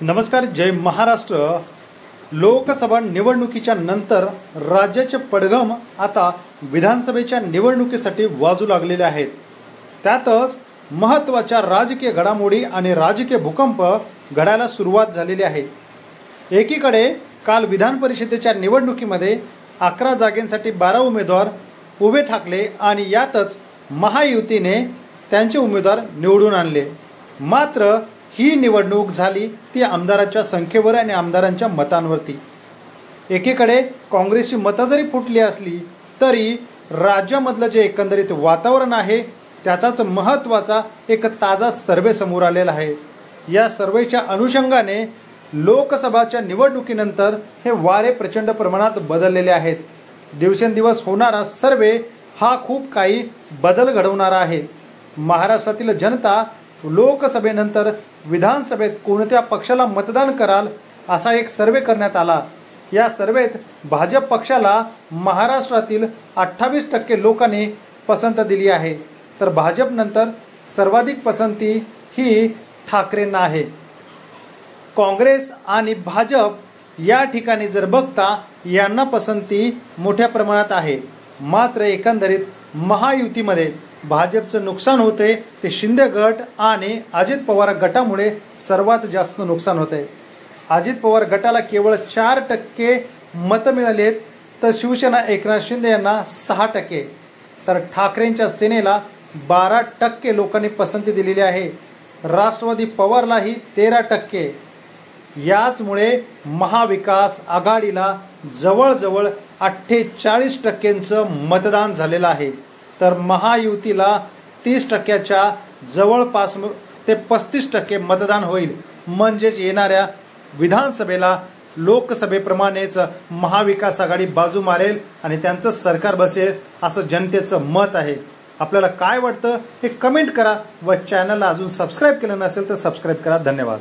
नमस्कार, जय महाराष्ट्र। लोकसभा निवडणुकीच्या नंतर राज्याचे पडघम आता विधानसभेच्या निवडणुकीसाठी वाजू लागलेले आहेत। त्यातच महत्त्वाच्या राजकीय घडामोडी आणि राजकीय भूकंप घडायला सुरुवात झालेली आहे। एकीकडे काल विधान परिषदेच्या निवडणुकीमध्ये 11 जागांसाठी 12 उमेदवार उभे ठाकले आणि यातच महायुतीने त्यांचे उमेदवार निवडून आणले। मात्र ही निवडणूक झाली ती आमदारांच्या संख्येवर आणि आमदारांच्या मतांवरती। एकीकडे काँग्रेसची मतं जरी फुटली असली तरी राज्यामधलं जे एकंदरीत वातावरण आहे त्याचाच महत्त्वाचा एक ताजा सर्वे समोर आलेला आहे। या सर्वेच्या अनुषंगाने लोकसभाच्या निवडणुकीनंतर हे वारे प्रचंड प्रमाणात बदललेले आहेत। दिवसेंदिवस होणारा सर्वे हा खूप काही बदल घडवणारा आहे। महाराष्ट्रातील जनता लोकसभेनंतर विधानसभेत कोणत्या पक्षाला मतदान कराल असा एक सर्वे करण्यात आला। या सर्वेत भाजप पक्षाला महाराष्ट्रातील 28% लोकांनी पसंत दिली आहे, तर भाजपनंतर सर्वाधिक पसंती ही ठाकरेंना आहे। काँग्रेस आणि भाजप या ठिकाणी जर बघता यांना पसंती मोठ्या प्रमाणात आहे। मात्र एकंदरीत महायुतीमध्ये भाजपचं नुकसान होते ते शिंदे गट आणि अजित पवार गटामुळे सर्वात जास्त नुकसान होते। अजित पवार गटाला केवळ 4% मतं मिळाली आहेत, तर शिवसेना एकनाथ शिंदे यांना 6%, तर ठाकरेंच्या सेनेला 12% लोकांनी पसंती दिलेली आहे। राष्ट्रवादी पवारलाही 13%। याचमुळे महाविकास आघाडीला जवळजवळ 48% मतदान झालेलं आहे, तर महायुतीला 30%च्या जवळपास ते 35% मतदान होईल। म्हणजेच येणाऱ्या विधानसभेला लोकसभेप्रमाणेच महाविकास आघाडी बाजू मारेल आणि त्यांचं सरकार बसेल असं जनतेचं मत आहे। आपल्याला काय वाटतं हे कमेंट करा व चॅनलला अजून सबस्क्राईब केलं नसेल तर सबस्क्राईब करा। धन्यवाद।